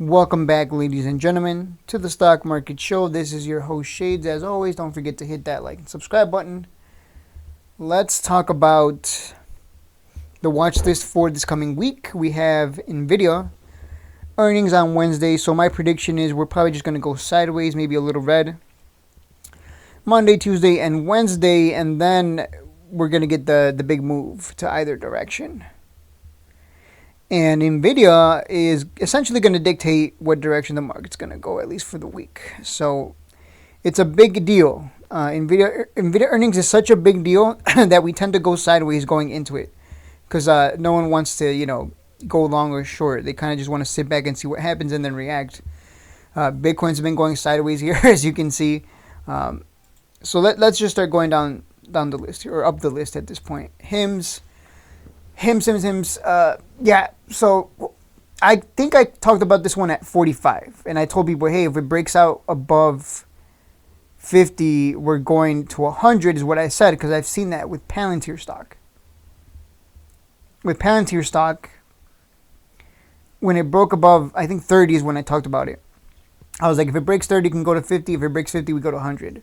Welcome back, ladies and gentlemen, to the Stock Market Show. This is your host, Shades. As always, don't forget to hit that like and subscribe button. Let's talk about the watch list for this coming week. We have NVIDIA earnings on Wednesday, so my prediction is we're probably just going to go sideways, maybe a little red. Monday, Tuesday, and Wednesday, and then we're going to get the big move to either direction. And NVIDIA is essentially going to dictate what direction the market's going to go, at least for the week. So it's a big deal. NVIDIA earnings is such a big deal that we tend to go sideways going into it. Because no one wants to, go long or short. They kind of just want to sit back and see what happens and then react. Bitcoin's been going sideways here, as you can see. So let's just start going down the list here, or up the list at this point. Hims. Yeah, so I think I talked about this one at 45, and I told people, hey, if it breaks out above 50, we're going to 100 is what I said, because I've seen that with Palantir stock. With Palantir stock, when it broke above, I think 30 is when I talked about it. I was like, if it breaks 30, it can go to 50. If it breaks 50, we go to 100.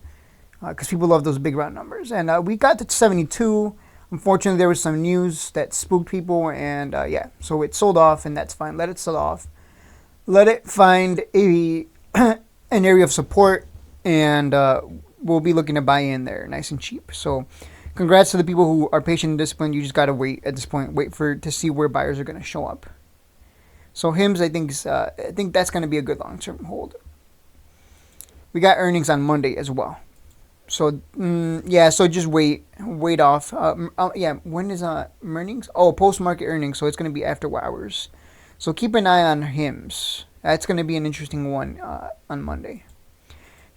Because people love those big round numbers. And we got to 72. Unfortunately, there was some news that spooked people, and so it sold off, and that's fine. Let it sell off. Let it find an area of support, and we'll be looking to buy in there nice and cheap. So congrats to the people who are patient and disciplined. You just got to wait at this point. Wait to see where buyers are going to show up. So HIMS, I think that's going to be a good long-term hold. We got earnings on Monday as well. So, so just wait off. When is earnings? Oh, post-market earnings, so it's going to be after hours. So keep an eye on HIMS. That's going to be an interesting one on Monday.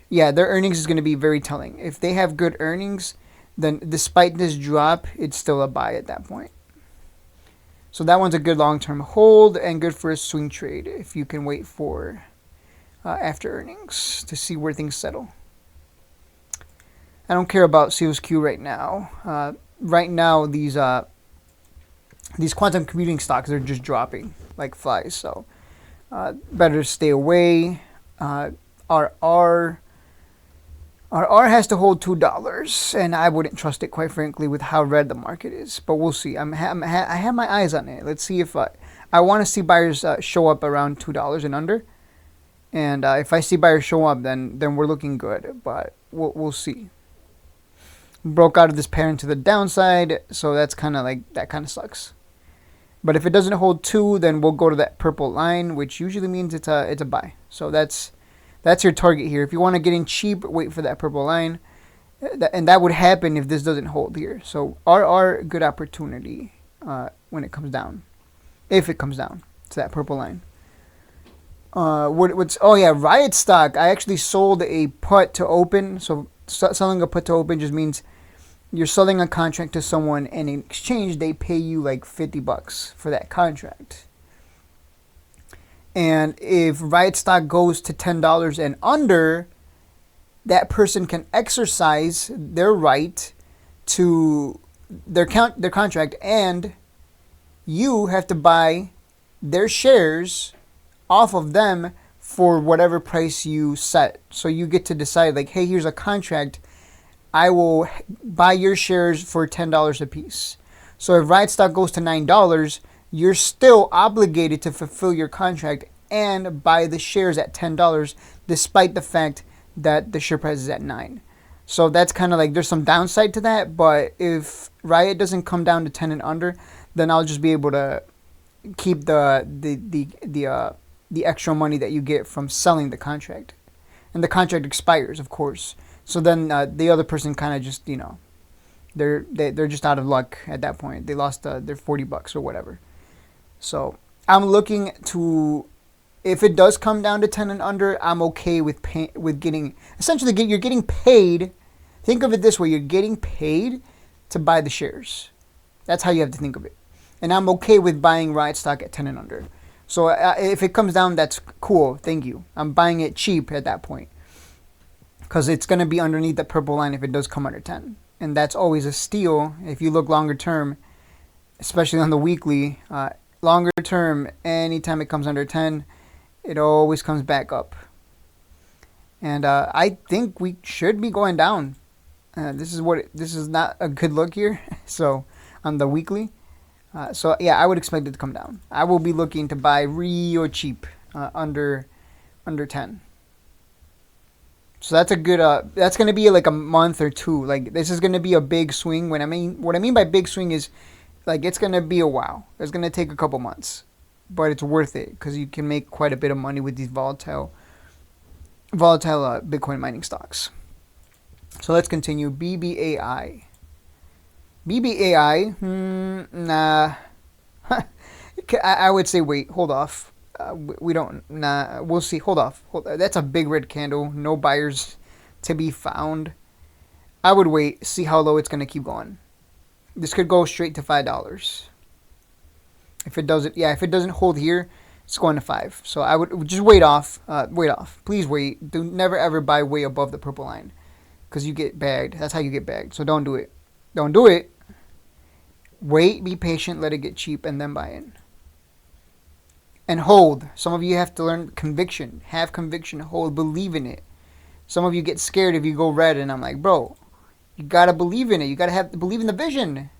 Yeah, their earnings is going to be very telling. If they have good earnings, then despite this drop, it's still a buy at that point. So that one's a good long-term hold and good for a swing trade if you can wait for after earnings to see where things settle. I don't care about COSQ right now. Right now, these quantum computing stocks are just dropping like flies. So better stay away. RR has to hold $2, and I wouldn't trust it, quite frankly, with how red the market is. But we'll see. I have my eyes on it. Let's see if I want to see buyers show up around $2 and under. And if I see buyers show up, then we're looking good. But we'll see. Broke out of this pattern to the downside, so that's kind of sucks. But if it doesn't hold 2, then we'll go to that purple line, which usually means it's a buy. So that's your target here. If you want to get in cheap, wait for that purple line, and that would happen if this doesn't hold here. So RR, good opportunity when it comes down, if it comes down to that purple line. Riot stock. I actually sold a put to open. So selling a put to open just means you're selling a contract to someone, and in exchange they pay you like $50 for that contract. And if Riot stock goes to $10 and under, that person can exercise their right to their contract, and you have to buy their shares off of them for whatever price you set. So you get to decide, like, hey, here's a contract. I will buy your shares for $10 a piece. So if Riot stock goes to $9, you're still obligated to fulfill your contract and buy the shares at $10, despite the fact that the share price is at $9. So that's kind of like, there's some downside to that. But if Riot doesn't come down to 10 and under, then I'll just be able to keep the extra money that you get from selling the contract. And the contract expires, of course. So then the other person kind of just, they're just out of luck at that point. They lost their $40 or whatever. So I'm looking to, if it does come down to 10 and under, I'm okay with getting, essentially you're getting paid. Think of it this way. You're getting paid to buy the shares. That's how you have to think of it. And I'm okay with buying Riot stock at 10 and under. So if it comes down, that's cool. Thank you. I'm buying it cheap at that point, because it's going to be underneath the purple line if it does come under 10. And that's always a steal if you look longer term, especially on the weekly. Longer term, anytime it comes under 10, it always comes back up. And I think we should be going down. This is not a good look here. So on the weekly. So yeah, I would expect it to come down. I will be looking to buy real cheap, under 10. So that's a good. That's gonna be like a month or two. Like this is gonna be a big swing. What I mean by big swing is, like it's gonna be a while. It's gonna take a couple months, but it's worth it because you can make quite a bit of money with these volatile Bitcoin mining stocks. So let's continue. BBAI. Nah. I would say wait, hold off. We don't, nah, we'll see. Hold off. That's a big red candle. No buyers to be found. I would wait, see how low it's going to keep going. This could go straight to $5. If it doesn't hold here, it's going to 5. So I would just wait off. Please wait. Never ever buy way above the purple line because you get bagged. That's how you get bagged. So don't do it. Don't do it. Wait, be patient, let it get cheap, and then buy in. And hold. Some of you have to learn conviction. Have conviction. Hold. Believe in it. Some of you get scared if you go red, and I'm like, bro, you gotta believe in it. You gotta believe in the vision.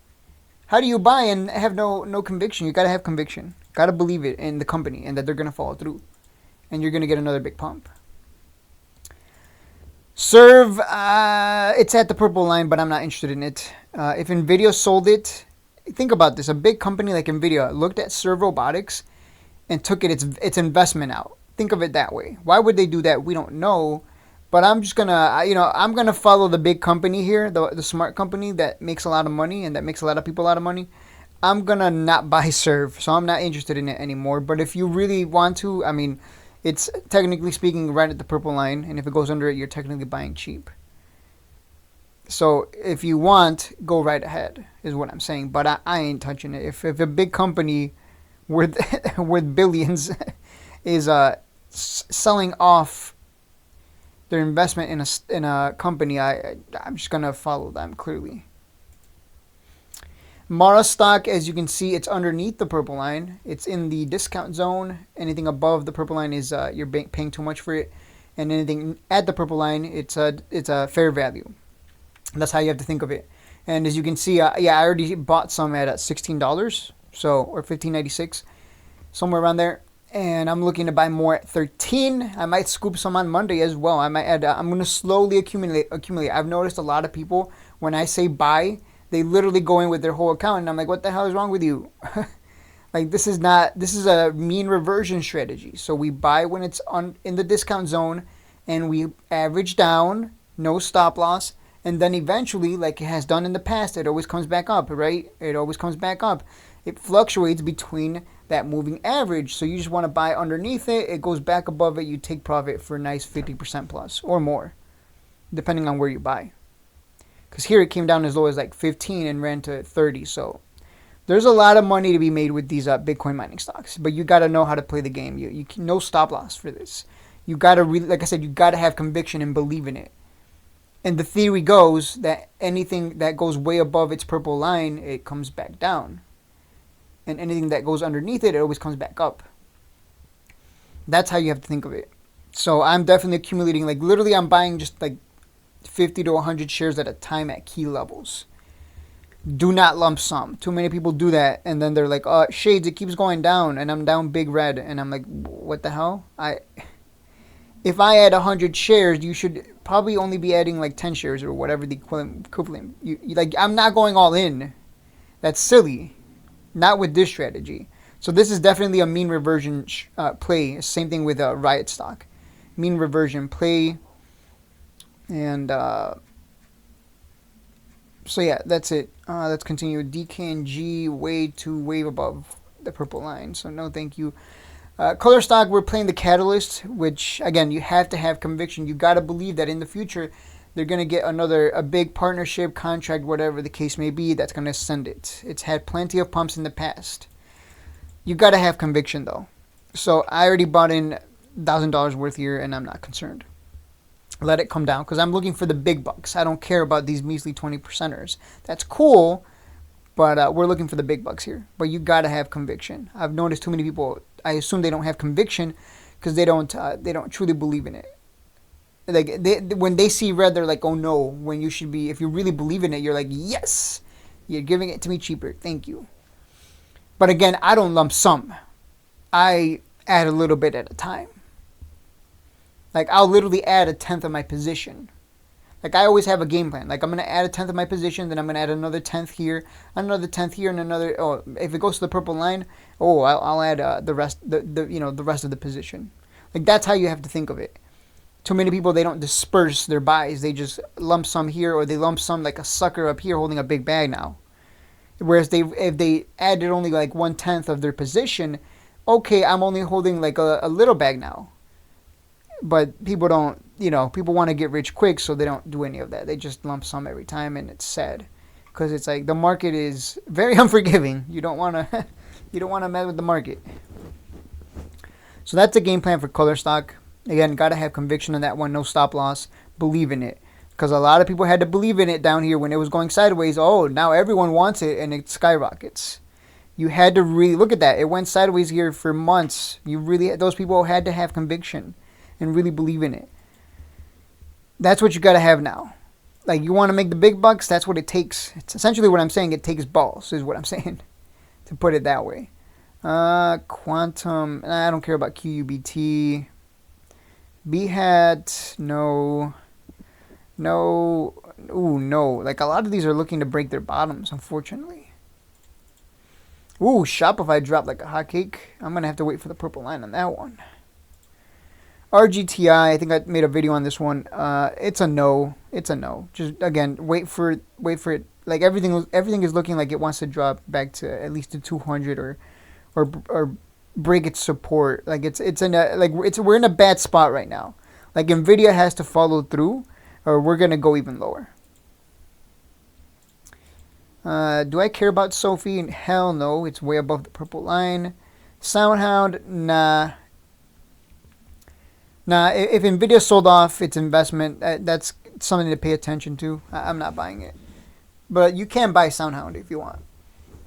How do you buy and have no conviction? You gotta have conviction. Gotta believe it in the company and that they're gonna follow through, and you're gonna get another big pump. Serve. It's at the purple line, but I'm not interested in it. If Nvidia sold it, think about this. A big company like Nvidia looked at Serve Robotics and took its investment out. Think of it that way. Why would they do that? We don't know. But I'm just gonna, I'm gonna follow the big company here, the smart company that makes a lot of money and that makes a lot of people a lot of money. I'm gonna not buy Serve, so I'm not interested in it anymore. But if you really want to, I mean, it's technically speaking right at the purple line, and if it goes under it, you're technically buying cheap. So if you want, go right ahead, is what I'm saying. But I ain't touching it. If a big company worth billions is selling off their investment in a company, I'm just gonna follow them clearly. Mara stock, as you can see, it's underneath the purple line. It's in the discount zone. Anything above the purple line is you're paying too much for it, and anything at the purple line, it's a fair value. That's how you have to think of it. And as you can see, I already bought some at $16, or $15.96, somewhere around there. And I'm looking to buy more at 13. I might scoop some on Monday as well. I might add. I'm going to slowly accumulate. I've noticed a lot of people, when I say buy, they literally go in with their whole account, and I'm like, what the hell is wrong with you? Like, this is a mean reversion strategy. So we buy when it's in the discount zone, and we average down, no stop loss, and then eventually, like it has done in the past, it always comes back up, right? It always comes back up. It fluctuates between that moving average. So you just want to buy underneath it. It goes back above it. You take profit for a nice 50% plus or more, depending on where you buy. Because here it came down as low as like 15 and ran to 30. So there's a lot of money to be made with these Bitcoin mining stocks. But you got to know how to play the game. You can, no stop loss for this. You got to really, like I said, you got to have conviction and believe in it. And the theory goes that anything that goes way above its purple line, it comes back down. And anything that goes underneath it, it always comes back up. That's how you have to think of it. So I'm definitely accumulating, like literally I'm buying just like 50 to 100 shares at a time at key levels. Do not lump sum. Too many people do that, and then they're like, shades, it keeps going down, and I'm down big red, and I'm like, what the hell? If I add 100 shares, you should probably only be adding like 10 shares or whatever the equivalent. Like, I'm not going all in. That's silly. Not with this strategy. So this is definitely a mean reversion play. Same thing with Riot stock. Mean reversion play. And so yeah, that's it. Let's continue. DKNG way above the purple line. So no thank you. Color stock, we're playing the catalyst, which again, you have to have conviction. You got to believe that in the future they're going to get a big partnership, contract, whatever the case may be, that's going to send it. It's had plenty of pumps in the past. You got to have conviction though. So I already bought in $1,000 worth here, and I'm not concerned. Let it come down because I'm looking for the big bucks. I don't care about these measly 20%ers. That's cool, but we're looking for the big bucks here. But you got to have conviction. I've noticed too many people, I assume they don't have conviction because they don't truly believe in it. Like when they see red, they're like, oh no. When you should be, if you really believe in it, you're like, yes, you're giving it to me cheaper, thank you. But again, I don't lump sum. I add a little bit at a time. Like I'll literally add 1/10 of my position. Like I always have a game plan. Like I'm gonna add 1/10 of my position, then I'm gonna add another 1/10 here, another 1/10 here, and another. Oh, if it goes to the purple line, oh, I'll add the rest, the rest of the position. Like that's how you have to think of it. Too many people, they don't disperse their buys. They just lump sum here, or they lump sum like a sucker up here holding a big bag now. Whereas if they added only like 1/10 of their position, okay, I'm only holding like a little bag now. But people don't, people want to get rich quick, so they don't do any of that. They just lump sum every time, and it's sad. Because it's like the market is very unforgiving. You don't want to mess with the market. So that's the game plan for color stock. Again, got to have conviction on that one. No stop loss. Believe in it. Because a lot of people had to believe in it down here when it was going sideways. Oh, now everyone wants it, and it skyrockets. You had to really look at that. It went sideways here for months. Those people had to have conviction and really believe in it. That's what you got to have now. Like, you want to make the big bucks, that's what it takes. It's essentially what I'm saying. It takes balls, is what I'm saying, to put it that way. Quantum, I don't care about QUBT. BHAT, no. No. Ooh, no. Like, a lot of these are looking to break their bottoms, unfortunately. Ooh, Shopify dropped like a hotcake. I'm going to have to wait for the purple line on that one. RGTI, I think I made a video on this one. It's a no. It's a no. Just, again, wait for it. Like, everything is looking like it wants to drop back to at least to 200 or break its support. Like, we're in a bad spot right now. Like, Nvidia has to follow through, or we're gonna go even lower. Do I care about Sophie? Hell no. It's way above the purple line. SoundHound, nah. Nah, if Nvidia sold off its investment, that's something to pay attention to. I'm not buying it. But you can buy SoundHound if you want.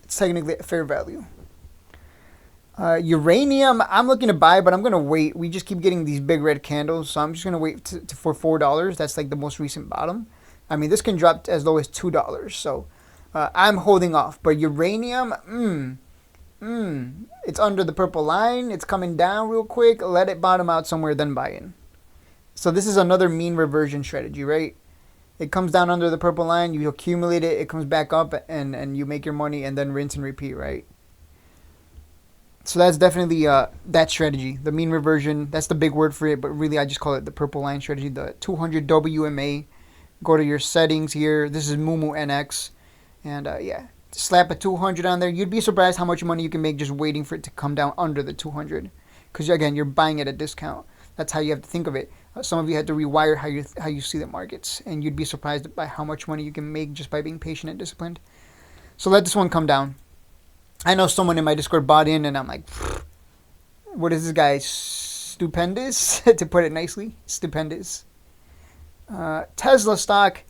It's technically a fair value. Uranium, I'm looking to buy, but I'm going to wait. We just keep getting these big red candles, so I'm just going to wait for $4. That's like the most recent bottom. I mean, this can drop as low as $2, so I'm holding off. But uranium, it's under the purple line. It's coming down real quick. Let it bottom out somewhere, then buy in. So this is another mean reversion strategy, right? It comes down under the purple line. You accumulate it. It comes back up, and you make your money, and then rinse and repeat, right? So that's definitely that strategy. The mean reversion, that's the big word for it, but really I just call it the purple line strategy. The 200 WMA. Go to your settings here. This is Mumu NX. And yeah, slap a 200 on there. You'd be surprised how much money you can make just waiting for it to come down under the 200. Because again, you're buying at a discount. That's how you have to think of it. Some of you had to rewire how you see the markets. And you'd be surprised by how much money you can make just by being patient and disciplined. So let this one come down. I know someone in my Discord bought in, and I'm like, what is this guy? Stupendous, to put it nicely. Stupendous. Tesla stock,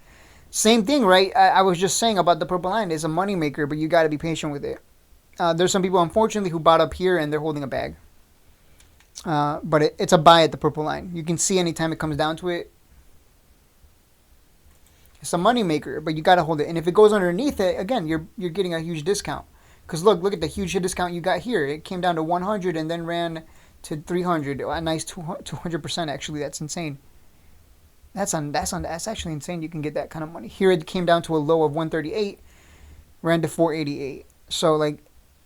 same thing, right? I was just saying about the purple line. It's a moneymaker, but you got to be patient with it. There's some people, unfortunately, who bought up here, and they're holding a bag. But it's a buy at the purple line. You can see anytime it comes down to it. It's a moneymaker, but you got to hold it. And if it goes underneath it, again, you're getting a huge discount. Because look at the huge discount you got here. It came down to 100 and then ran to 300. A nice 200% actually. That's insane. That's actually insane. You can get that kind of money. Here it came down to a low of 138, ran to 488. So like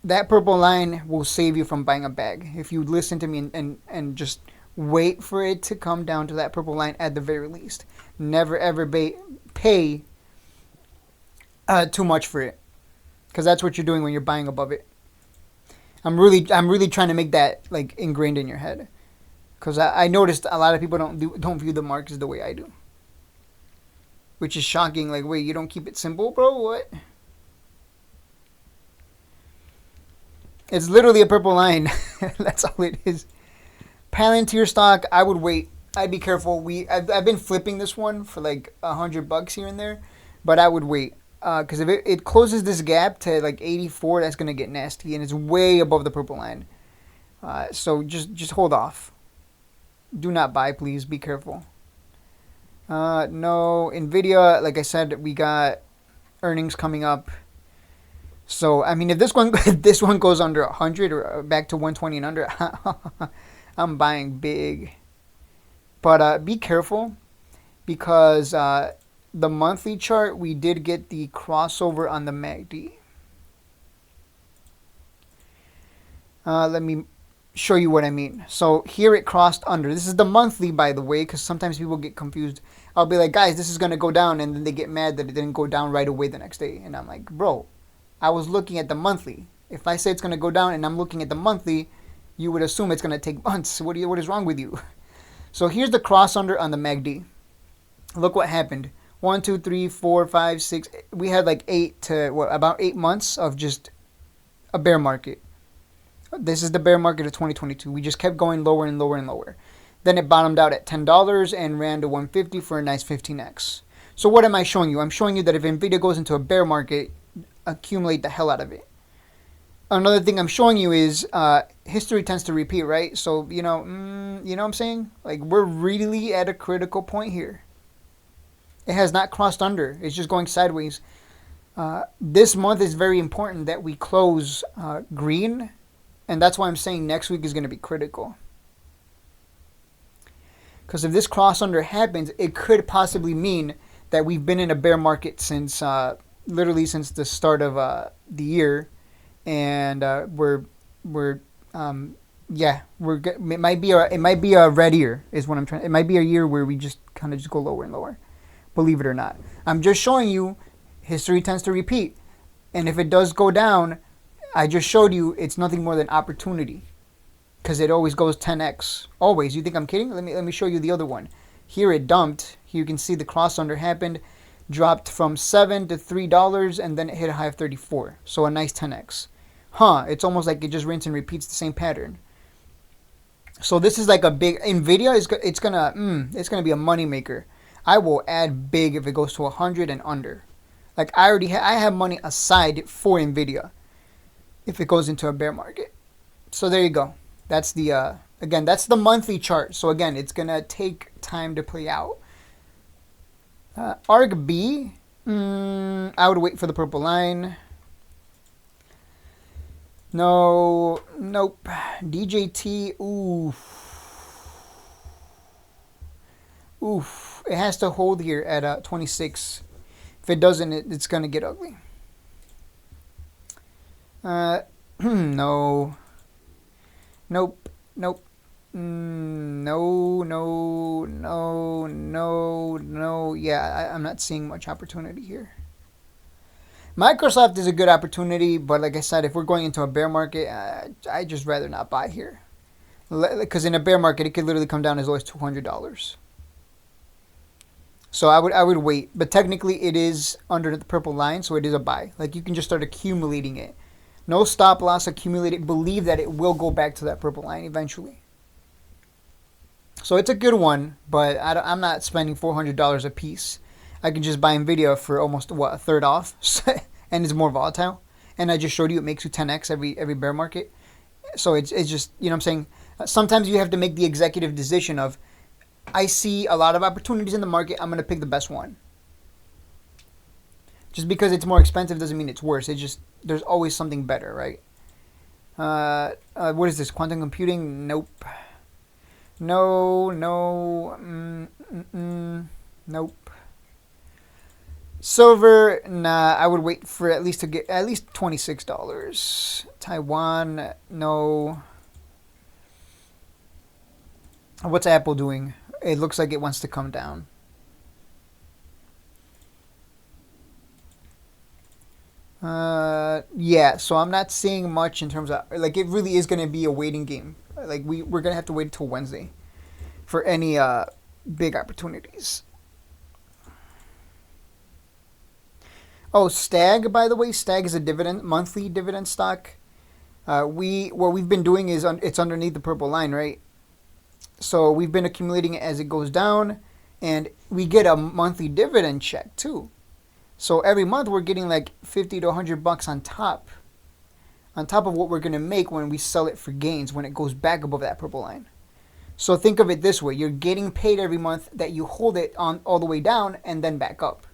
that purple line will save you from buying a bag if you listen to me and just wait for it to come down to that purple line at the very least. Never ever pay too much for it. Because that's what you're doing when you're buying above it. I'm really trying to make that like ingrained in your head. Because I noticed a lot of people don't view the markets the way I do. Which is shocking. Like, wait, you don't keep it simple, bro? What? It's literally a purple line. That's all it is. Palantir stock, I would wait. I'd be careful. I've been flipping this one for like $100 here and there. But I would wait. Because if it closes this gap to like 84, that's going to get nasty. And it's way above the purple line. So just hold off. Do not buy, please. Be careful. No, Nvidia, like I said, we got earnings coming up. So I mean, if this one if this one goes under 100 or back to 120 and under, I'm buying big. But be careful because the monthly chart, we did get the crossover on the MACD. Let me show you what I mean. So here it crossed under. This is the monthly, by the way, because sometimes people get confused. I'll be like, guys, this is going to go down, and then they get mad that it didn't go down right away the next day. And I'm like, bro, I was looking at the monthly. If I say it's going to go down and I'm looking at the monthly, you would assume it's going to take months. What is wrong with you? So here's the cross under on the MACD. Look what happened. 1, 2, 3, 4, 5, 6. We had like about 8 months of just a bear market. This is the bear market of 2022. We just kept going lower and lower and lower. Then it bottomed out at $10 and ran to 150 for a nice 15x. So what am I showing you? I'm showing you that if Nvidia goes into a bear market, accumulate the hell out of it. Another thing I'm showing you is history tends to repeat, right? So, you know what I'm saying? Like, we're really at a critical point here. It has not crossed under. It's just going sideways. This month is very important that we close green. And that's why I'm saying next week is going to be critical. Because if this cross under happens, it could possibly mean that we've been in a bear market since literally since the start of the year, and it might be a red year is what I'm trying. It might be a year where we just kind of just go lower and lower. Believe it or not, I'm just showing you history tends to repeat, and if it does go down, I just showed you it's nothing more than opportunity, because it always goes 10x. Always. You think I'm kidding? Let me show you the other one. Here it dumped. Here you can see the cross under happened, dropped from $7 to $3, and then it hit a high of 34. So a nice 10x. It's almost like it just rinse and repeats the same pattern. So this is like a big Nvidia it's gonna be a money maker. I will add big if it goes to 100 and under. Like I have money aside for Nvidia if it goes into a bear market. So there you go. That's the again, that's the monthly chart. So again, it's gonna take time to play out. ARG-B, I would wait for the purple line. No, nope. DJT, oof. It has to hold here at 26. If it doesn't, it's gonna get ugly. No. Nope. No. Yeah, I'm not seeing much opportunity here. Microsoft is a good opportunity, but like I said, if we're going into a bear market, I just rather not buy here. Because in a bear market, it could literally come down as low as $200. So I would wait. But technically, it is under the purple line, so it is a buy. Like, you can just start accumulating it. No stop loss, accumulate it. Believe that it will go back to that purple line eventually. So it's a good one, but I'm not spending $400 a piece. I can just buy Nvidia for almost, a third off, and it's more volatile. And I just showed you it makes you 10x every bear market. So it's just, you know what I'm saying? Sometimes you have to make the executive decision of, I see a lot of opportunities in the market, I'm going to pick the best one. Just because it's more expensive doesn't mean it's worse. It's just, there's always something better, right? What is this? Quantum computing? Nope. No. Nope. Silver, nah. I would wait for at least to get at least $26. Taiwan, no. What's Apple doing? It looks like it wants to come down. Yeah, so I'm not seeing much in terms of, like, it really is going to be a waiting game. Like, we're going to have to wait until Wednesday for any big opportunities. Oh, Stag, by the way, Stag is a monthly dividend stock. What we've been doing is it's underneath the purple line, right? So we've been accumulating it as it goes down, and we get a monthly dividend check too. So every month we're getting like 50 to 100 bucks on top of what we're going to make when we sell it for gains when it goes back above that purple line. So think of it this way. You're getting paid every month that you hold it on all the way down and then back up.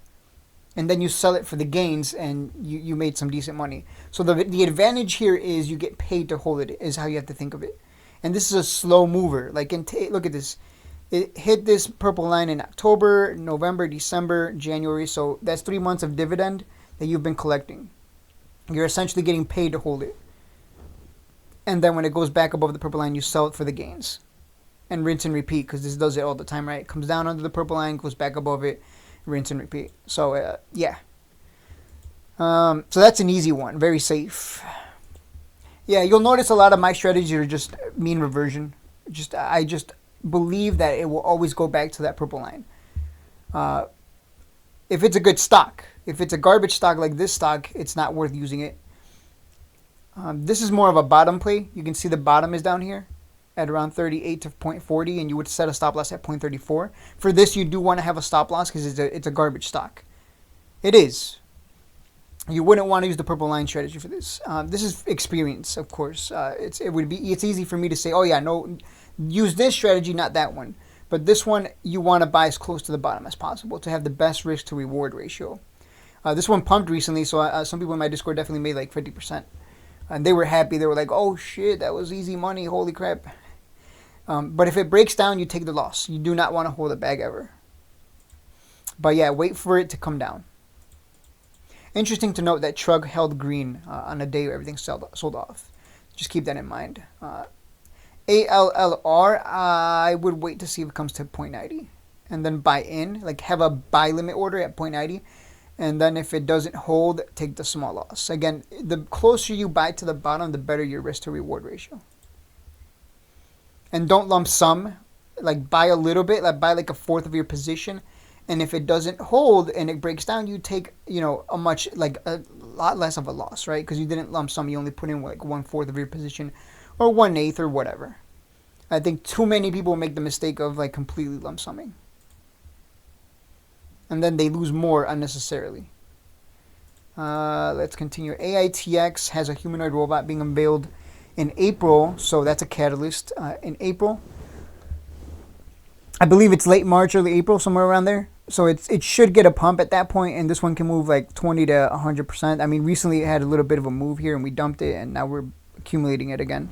And then you sell it for the gains and you made some decent money. So the advantage here is you get paid to hold it, is how you have to think of it. And this is a slow mover. Like, look at this. It hit this purple line in October, November, December, January. So that's 3 months of dividend that you've been collecting. You're essentially getting paid to hold it. And then when it goes back above the purple line, you sell it for the gains. And rinse and repeat, because this does it all the time, right? It comes down under the purple line, goes back above it, rinse and repeat. So, yeah. So that's an easy one. Very safe. Yeah, you'll notice a lot of my strategies are just mean reversion. I just believe that it will always go back to that purple line. If it's a good stock. If it's a garbage stock like this stock, it's not worth using it. This is more of a bottom play. You can see the bottom is down here at around 38 to 0.40, and you would set a stop loss at 0.34. For this, you do want to have a stop loss because it's a garbage stock. It is. You wouldn't want to use the purple line strategy for this. This is experience, of course. It's easy for me to say, oh yeah, no, use this strategy, not that one. But this one, you want to buy as close to the bottom as possible to have the best risk to reward ratio. This one pumped recently, so some people in my Discord definitely made like 50%. And they were happy. They were like, oh shit, that was easy money. Holy crap. But if it breaks down, you take the loss. You do not want to hold a bag ever. But yeah, wait for it to come down. Interesting to note that Trug held green on a day where everything sold off. Just keep that in mind. ALLR, I would wait to see if it comes to 0.90. And then buy in. Like, have a buy limit order at 0.90. And then if it doesn't hold, take the small loss. Again, the closer you buy to the bottom, the better your risk to reward ratio. And don't lump sum. Like, buy a little bit. Like, buy like a fourth of your position. And if it doesn't hold and it breaks down, you take, a lot less of a loss, right? Because you didn't lump sum. You only put in like 1/4 of your position or 1/8 or whatever. I think too many people make the mistake of like completely lump summing. And then they lose more unnecessarily. Let's continue. AITX has a humanoid robot being unveiled in April. So that's a catalyst in April. I believe it's late March, early April, somewhere around there. So it should get a pump at that point, and this one can move like 20 to 100%. I mean, recently it had a little bit of a move here, and we dumped it, and now we're accumulating it again.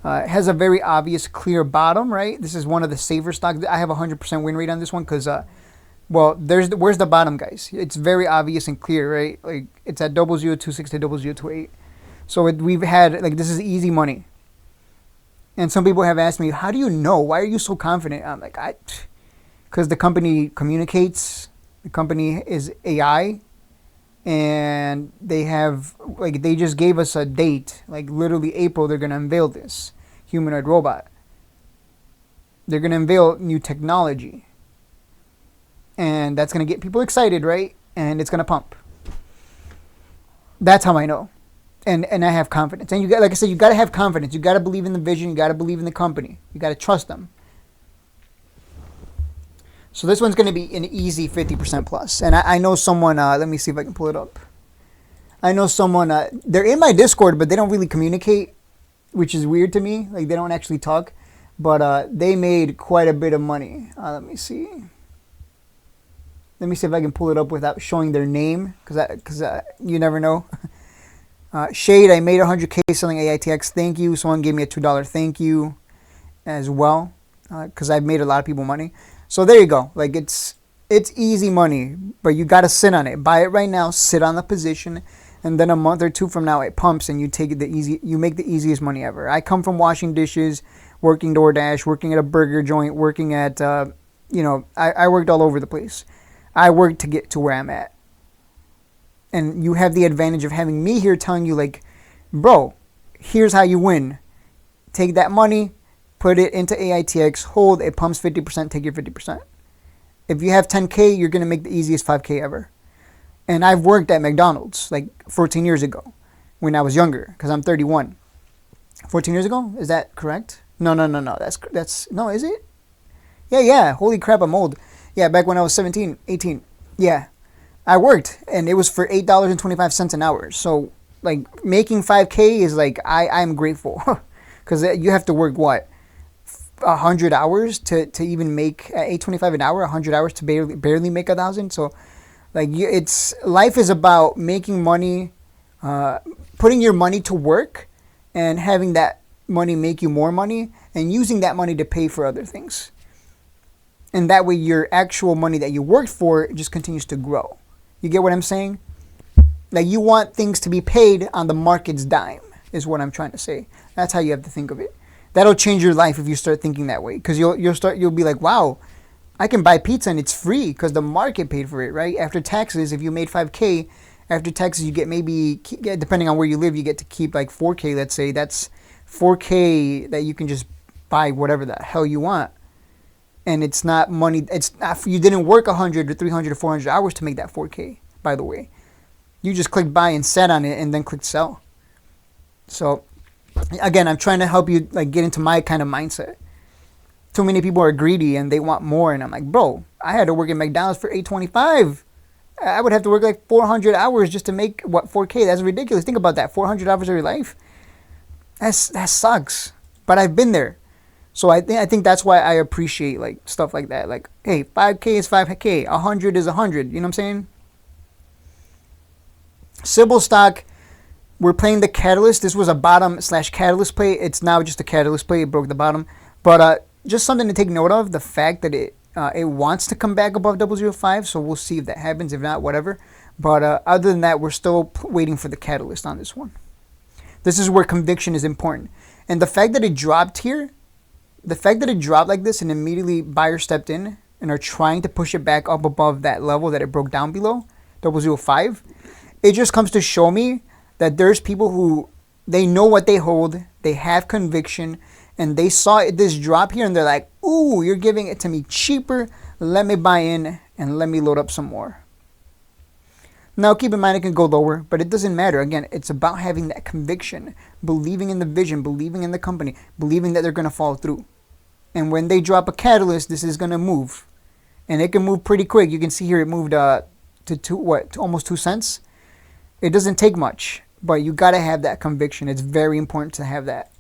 It has a very obvious clear bottom, right? This is one of the safer stocks. I have a 100% win rate on this one because, where's the bottom, guys? It's very obvious and clear, right? Like, it's at 0026 to 0028. So we've had, like, this is easy money. And some people have asked me, how do you know? Why are you so confident? I'm like, because the company communicates. The company is AI. And they just gave us a date. Like, literally April, they're going to unveil this humanoid robot. They're going to unveil new technology. And that's going to get people excited, right? And it's going to pump. That's how I know. And I have confidence. And like I said, you got to have confidence. You got to believe in the vision. You got to believe in the company. You got to trust them. So this one's going to be an easy 50% plus. And I know someone, let me see if I can pull it up. I know someone, they're in my Discord, but they don't really communicate, which is weird to me. Like, they don't actually talk. But they made quite a bit of money. Let me see. Let me see if I can pull it up without showing their name, because you never know. Shade, I made 100K selling AITX. Thank you. Someone gave me a $2 thank you as well, because I've made a lot of people money. So there you go. Like, it's easy money, but you got to sit on it. Buy it right now, sit on the position, and then a month or two from now it pumps and you make the easiest money ever. I come from washing dishes, working DoorDash, working at a burger joint, working at I worked all over the place. I worked to get to where I'm at. And you have the advantage of having me here telling you, like, bro, here's how you win. Take that money, put it into AITX, hold, it pumps 50%, take your 50%. If you have 10K, you're going to make the easiest 5K ever. And I've worked at McDonald's like 14 years ago when I was younger, because I'm 31. 14 years ago? Is that correct? No. That's no, is it? Yeah. Holy crap, I'm old. Yeah, back when I was 17, 18. Yeah. I worked, and it was for $8.25 an hour. So, making 5K is I'm grateful. Because you have to work, what? 100 hours to even make $8.25 an hour, 100 hours to barely make 1,000. So like it's life is about making money, putting your money to work and having that money make you more money and using that money to pay for other things. And that way your actual money that you worked for just continues to grow. You get what I'm saying? Like you want things to be paid on the market's dime is what I'm trying to say. That's how you have to think of it. That'll change your life if you start thinking that way, because you'll be like, wow, I can buy pizza and it's free because the market paid for it, right? After taxes, if you made 5K, after taxes you get maybe, depending on where you live, you get to keep like 4K, let's say. That's 4K that you can just buy whatever the hell you want. And it's not money, it's not, you didn't work 100 or 300 or 400 hours to make that 4K, by the way. You just clicked buy and sat on it and then clicked sell. So again, I'm trying to help you like get into my kind of mindset. Too many people are greedy and they want more, and I'm like, bro, I had to work at McDonald's for $8.25. I would have to work like 400 hours just to make what 4K. That's ridiculous. Think about that. 400 hours of your life. That sucks. But I've been there. So I think that's why I appreciate like stuff like that. Like, hey, 5K is 5K, 100 is 100. You know what I'm saying? Sybil stock, we're playing the catalyst. This was a bottom / catalyst play. It's now just a catalyst play. It broke the bottom. But just something to take note of, the fact that it wants to come back above 005. So we'll see if that happens. If not, whatever. But other than that, we're still waiting for the catalyst on this one. This is where conviction is important. And the fact that it dropped here, the fact that it dropped like this and immediately buyers stepped in and are trying to push it back up above that level that it broke down below, 005, it just comes to show me that there's people who, they know what they hold, they have conviction, and they saw this drop here and they're like, ooh, you're giving it to me cheaper, let me buy in and let me load up some more. Now keep in mind it can go lower, but it doesn't matter. Again, it's about having that conviction, believing in the vision, believing in the company, believing that they're going to follow through. And when they drop a catalyst, this is going to move. And it can move pretty quick. You can see here it moved to almost 2 cents. It doesn't take much, but you got to have that conviction. It's very important to have that.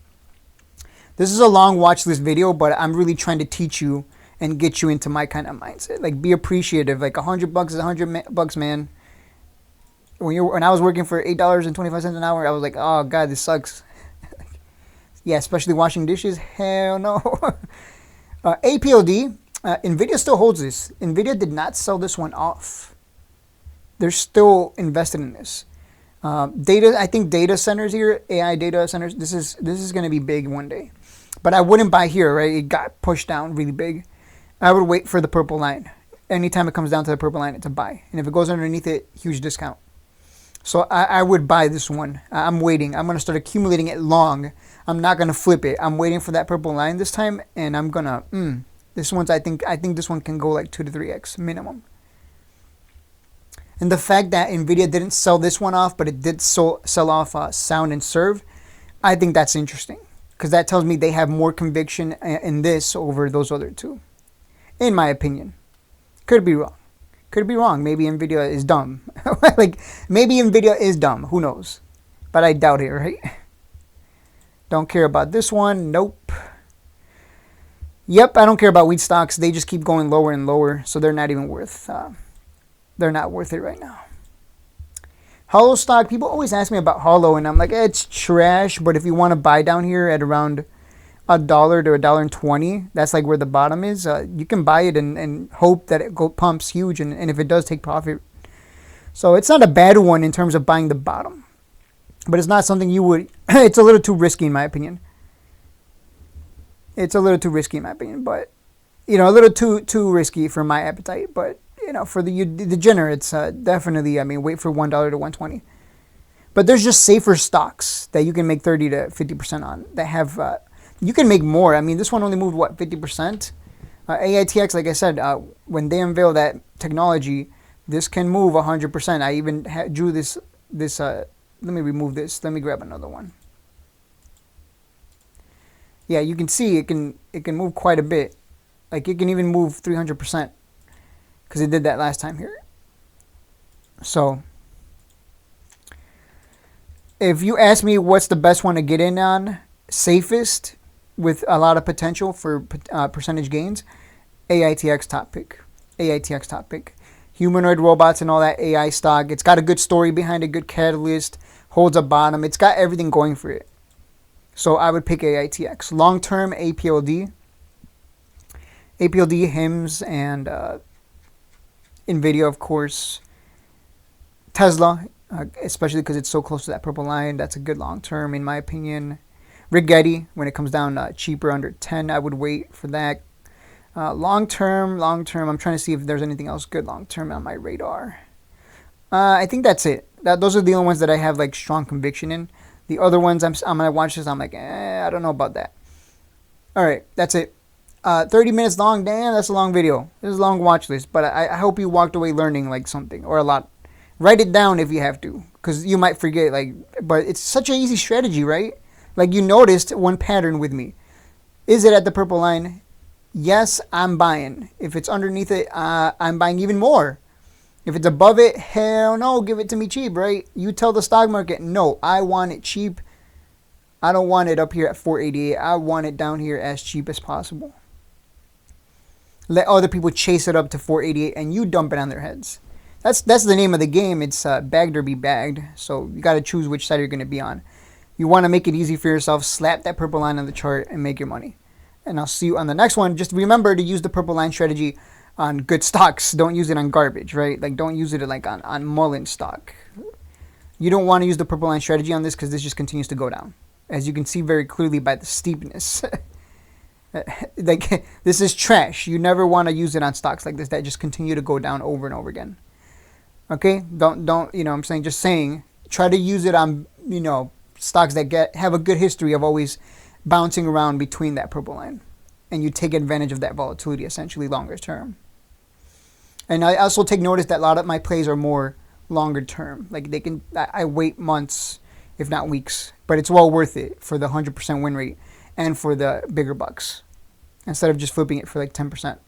This is a long watch list video, but I'm really trying to teach you and get you into my kind of mindset. Like, be appreciative. Like, $100 is $100, man. When I was working for $8.25 an hour, I was like, oh god, this sucks. Yeah, especially washing dishes. Hell no. APLD, Nvidia still holds this. Nvidia did not sell this one off. They're still invested in this. I think data centers here, AI data centers, this is going to be big one day. But I wouldn't buy here, right? It got pushed down really big. I would wait for the purple line. Anytime it comes down to the purple line, it's a buy. And if it goes underneath it, huge discount. So I would buy this one. I'm waiting. I'm going to start accumulating it long. I'm not going to flip it. I'm waiting for that purple line this time, and I'm going to, this one's, I think this one can go like 2 to 3x minimum. And the fact that Nvidia didn't sell this one off, but it did sell off Sound and Serve, I think that's interesting. Because that tells me they have more conviction in this over those other two. In my opinion. Could be wrong. Could be wrong. Maybe Nvidia is dumb. Like, maybe Nvidia is dumb. Who knows? But I doubt it, right? Don't care about this one. Nope. Yep, I don't care about wheat stocks. They just keep going lower and lower. So they're not even worth... they're not worth it right now. Hollow stock. People always ask me about Hollow, and I'm like, it's trash. But if you want to buy down here at around $1 to $1.20, that's like where the bottom is. You can buy it and hope that it pumps huge, and if it does, take profit. So it's not a bad one in terms of buying the bottom, but it's not something you would. It's a little too risky in my opinion. It's a little too risky in my opinion, but a little too risky for my appetite. But for the degenerates, definitely. I mean, wait for $1 to $1.20. But there's just safer stocks that you can make 30 to 50% on that have. You can make more. I mean, this one only moved, 50%? AITX, like I said, when they unveil that technology, this can move 100%. I even drew this. Let me remove this. Let me grab another one. Yeah, you can see it can move quite a bit. Like, it can even move 300%. Because it did that last time here. So, if you ask me what's the best one to get in on, safest, with a lot of potential for percentage gains, AITX top pick. AITX top pick. Humanoid robots and all that AI stock. It's got a good story behind it, good catalyst, holds a bottom. It's got everything going for it. So I would pick AITX. Long term, APLD. APLD, HIMS, and NVIDIA, of course. Tesla, especially because it's so close to that purple line. That's a good long term, in my opinion. Rigetti, when it comes down cheaper under 10, I would wait for that. Long term, I'm trying to see if there's anything else good long term on my radar. I think that's it. Those are the only ones that I have like strong conviction in. The other ones, I'm gonna watch this. I'm like, I don't know about that. All right, that's it. 30 minutes long. Damn, that's a long video. This is a long watch list, but I hope you walked away learning like something or a lot. Write it down if you have to, because you might forget. But it's such an easy strategy, right? Like you noticed one pattern with me. Is it at the purple line? Yes, I'm buying. If it's underneath it, I'm buying even more. If it's above it, hell no, give it to me cheap, right? You tell the stock market, no, I want it cheap. I don't want it up here at 488. I want it down here as cheap as possible. Let other people chase it up to 488 and you dump it on their heads. That's the name of the game. It's bagged or be bagged. So you got to choose which side you're going to be on. You want to make it easy for yourself. Slap that purple line on the chart and make your money. And I'll see you on the next one. Just remember to use the purple line strategy on good stocks. Don't use it on garbage, right? Like don't use it like on Mullen stock. You don't want to use the purple line strategy on this because this just continues to go down. As you can see very clearly by the steepness. Like this is trash. You never want to use it on stocks like this that just continue to go down over and over again. Okay? Don't I'm saying, just saying, try to use it on, stocks that have a good history of always bouncing around between that purple line. And you take advantage of that volatility essentially longer term. And I also take notice that a lot of my plays are more longer term. Like I wait months, if not weeks, but it's well worth it for the 100% win rate and for the bigger bucks instead of just flipping it for like 10%.